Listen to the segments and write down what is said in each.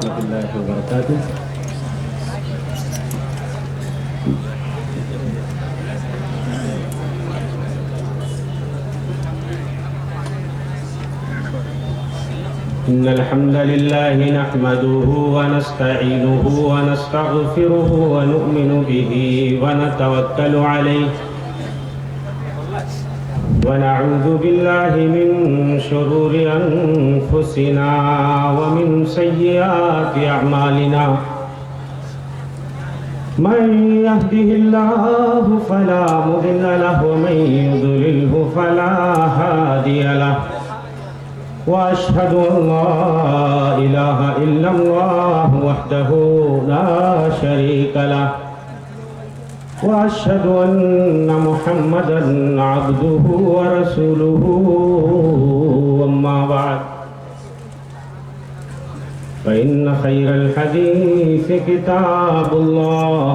ورحمۃ اللہ وبرکاتہ۔ إن الحمد لله نحمده ونستعينه ونستغفره ونؤمن به ونتوكل عليه ونعوذ بالله من شرور أنفسنا ومن سيئات أعمالنا من يهده الله فلا مضل له ومن يضلله فلا هادي له وأشهد أن لا إله إلا الله وحده لا شريك له وأشهد أن محمدا عبده ورسوله أما بعد فإن خير الحديث كتاب الله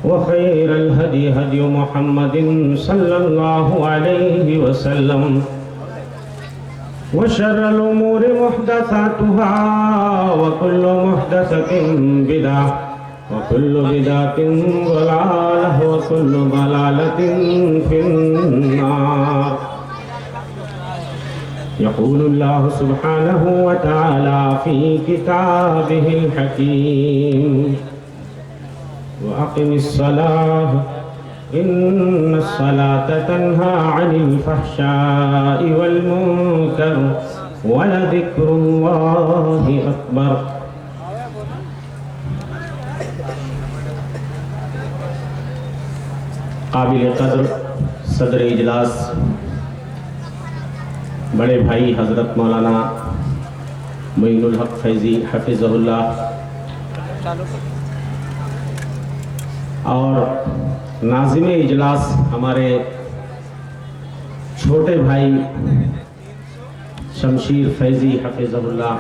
وخير الهدي هدي محمد صلى الله عليه وسلم وشر الأمور محدثاتها وكل محدثة بدعة وكل بدعة ضلالة وكل ضلالة في النار۔ يقول الله سبحانه وتعالى في كتابه الحكيم وأقم الصلاة إن الصلاة تنهى عن الفحشاء والمنكر ولذكر الله أكبر۔ قابل قدر صدر اجلاس بڑے بھائی حضرت مولانا معین الحق فیضی حفظہ اللہ اور ناظم اجلاس ہمارے چھوٹے بھائی شمشیر فیضی حفظہ اللہ،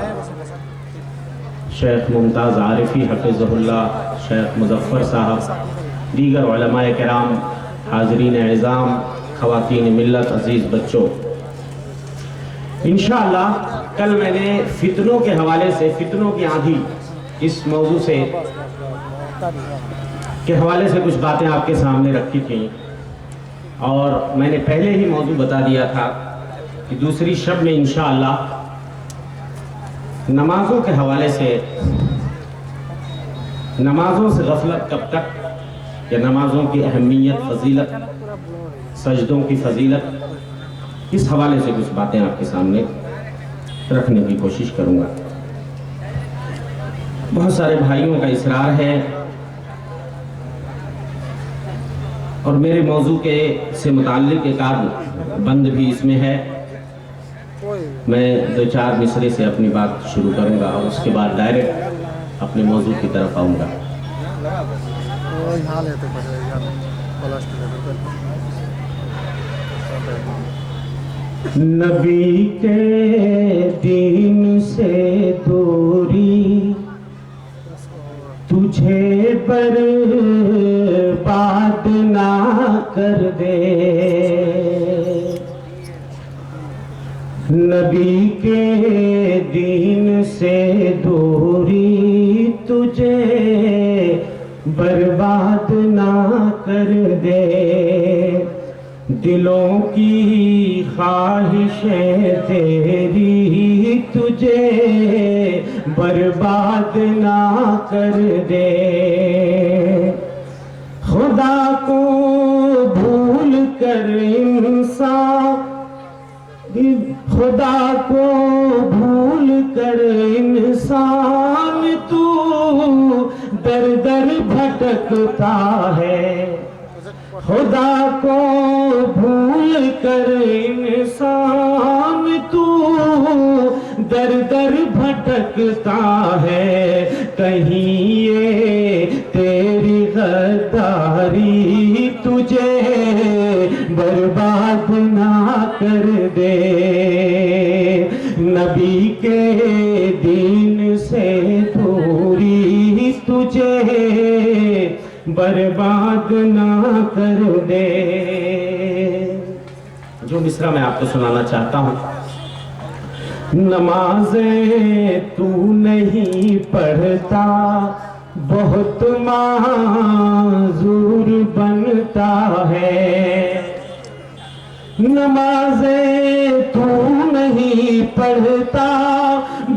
شیخ ممتاز عارفی حفظہ اللہ، شیخ مظفر صاحب، دیگر علماء کرام، حاضرین اعظام، خواتین ملت، عزیز بچوں، انشاءاللہ کل میں نے فتنوں کے حوالے سے، فتنوں کی آندھی اس موضوع سے کے حوالے سے کچھ باتیں آپ کے سامنے رکھی تھیں، اور میں نے پہلے ہی موضوع بتا دیا تھا کہ دوسری شب میں انشاءاللہ نمازوں کے حوالے سے، نمازوں سے غفلت کب تک، یا نمازوں کی اہمیت، فضیلت، سجدوں کی فضیلت، اس حوالے سے کچھ باتیں آپ کے سامنے رکھنے کی کوشش کروں گا۔ بہت سارے بھائیوں کا اصرار ہے اور میرے موضوع کے سے متعلق ایک آدھ بند بھی اس میں ہے، میں دو چار مصرے سے اپنی بات شروع کروں گا اور اس کے بعد ڈائریکٹ اپنے موضوع کی طرف آؤں گا۔ نبی کے دین سے دوری تجھے برباد نہ کر دے، نبی کے دین سے دوری تجھے برباد نہ کر دے، دلوں کی خواہشیں تیری تجھے برباد نہ کر دے، خدا کو بھول کر انسان، خدا کو بھول کر انسان تو در در بھٹکتا ہے، خدا کو بھول کر انسان تو در در بھٹکتا ہے، کہیں یہ تیری غداری تجھے برباد نہ کر دے، نبی کے دین سے دوری تجھے برباد نہ کر دے۔ جو مصرع میں آپ کو سنانا چاہتا ہوں، نمازیں تو نہیں پڑھتا بہت معذور بنتا ہے، نمازیں تو نہیں پڑھتا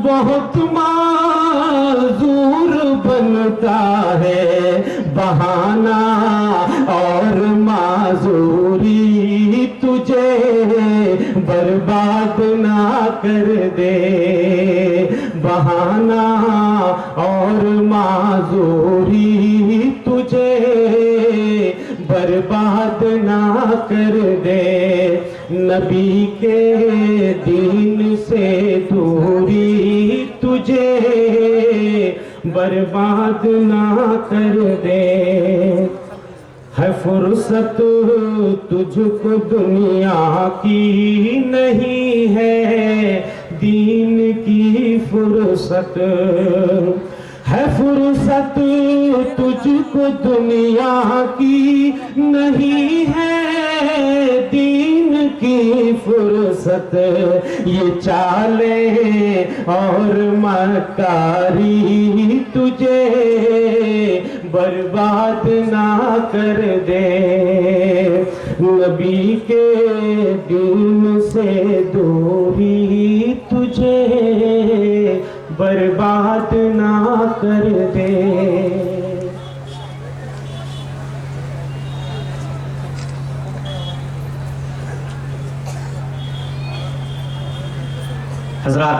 بہت معذور بنتا ہے، بہانہ اور معذوری تجھے برباد نہ کر دے، بہانہ اور معذوری تجھے برباد نہ کر دے، نبی کے دین سے دوری تجھے برباد نہ کر دے، ہے فرصت تجھ کو دنیا کی نہیں ہے دین کی فرصت، ہے فرصت تجھ کو دنیا کی نہیں ہے دین کی فرصت، یہ چالیں اور مکاری تجھے برباد نہ کر دے، نبی کے دین سے دوری تجھے برباد نہ کر دے۔ حضرات،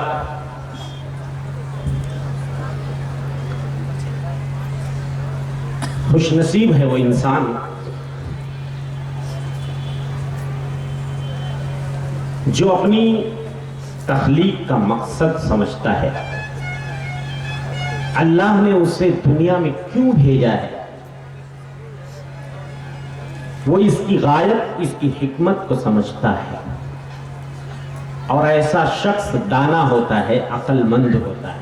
خوش نصیب ہے وہ انسان جو اپنی تخلیق کا مقصد سمجھتا ہے، اللہ نے اسے دنیا میں کیوں بھیجا ہے، وہ اس کی غایت اس کی حکمت کو سمجھتا ہے، اور ایسا شخص دانا ہوتا ہے، عقل مند ہوتا ہے،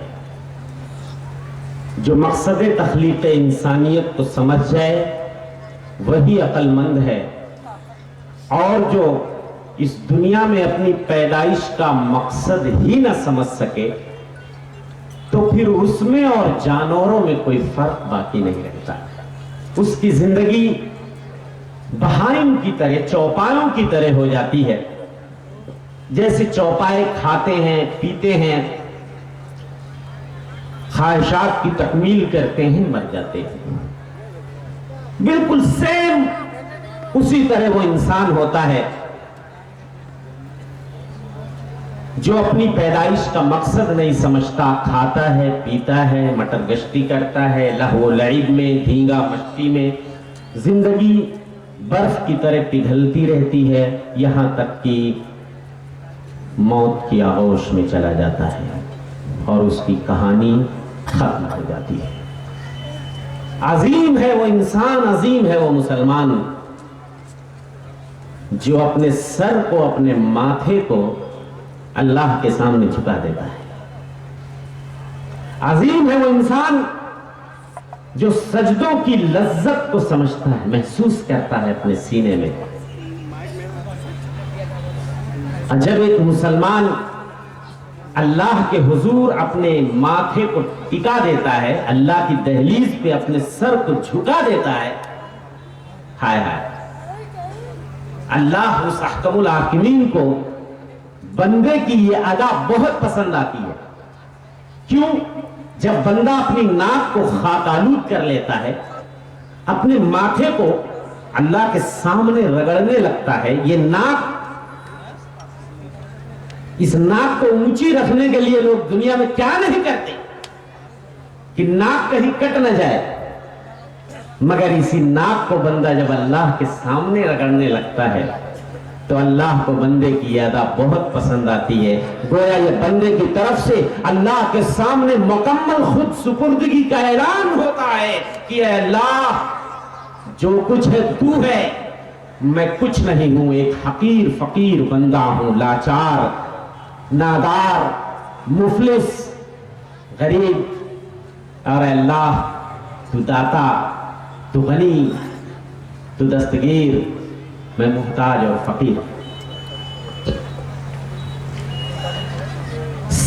جو مقصد تخلیق انسانیت کو سمجھ جائے وہی عقل مند ہے، اور جو اس دنیا میں اپنی پیدائش کا مقصد ہی نہ سمجھ سکے تو پھر اس میں اور جانوروں میں کوئی فرق باقی نہیں رہتا، اس کی زندگی بہائم کی طرح چوپایوں کی طرح ہو جاتی ہے، جیسے چوپائے کھاتے ہیں پیتے ہیں خواہشات کی تکمیل کرتے ہیں مر جاتے ہیں، بالکل سیم اسی طرح وہ انسان ہوتا ہے جو اپنی پیدائش کا مقصد نہیں سمجھتا، کھاتا ہے پیتا ہے مٹر گشتی کرتا ہے، لہو و لعب میں دھینگا مستی میں زندگی برف کی طرح پگھلتی رہتی ہے، یہاں تک کہ موت کی آغوش میں چلا جاتا ہے اور اس کی کہانی ختم ہو جاتی ہے۔ عظیم ہے وہ انسان، عظیم ہے وہ مسلمان جو اپنے سر کو اپنے ماتھے کو اللہ کے سامنے جھکا دیتا ہے، عظیم ہے وہ انسان جو سجدوں کی لذت کو سمجھتا ہے، محسوس کرتا ہے اپنے سینے میں۔ جب ایک مسلمان اللہ کے حضور اپنے ماتھے کو ٹکا دیتا ہے، اللہ کی دہلیز پہ اپنے سر کو جھکا دیتا ہے، ہائے ہائے، اللہ اس احکم الحاکمین کو بندے کی یہ ادا بہت پسند آتی ہے۔ کیوں؟ جب بندہ اپنی ناک کو خاک آلود کر لیتا ہے، اپنے ماتھے کو اللہ کے سامنے رگڑنے لگتا ہے، یہ ناک، اس ناک کو اونچی رکھنے کے لیے لوگ دنیا میں کیا نہیں کرتے کہ ناک کہیں کٹ نہ جائے، مگر اسی ناک کو بندہ جب اللہ کے سامنے رگڑنے لگتا ہے تو اللہ کو بندے کی ادا بہت پسند آتی ہے، گویا یہ بندے کی طرف سے اللہ کے سامنے مکمل خود سپردگی کا اعلان ہوتا ہے کہ اے اللہ جو کچھ ہے تو ہے، میں کچھ نہیں ہوں، ایک حقیر فقیر بندہ ہوں، لاچار، نادار، مفلس، غریب، اور اے اللہ تو داتا، تو غنی، تو دستگیر، میں محتاج اور فقیر۔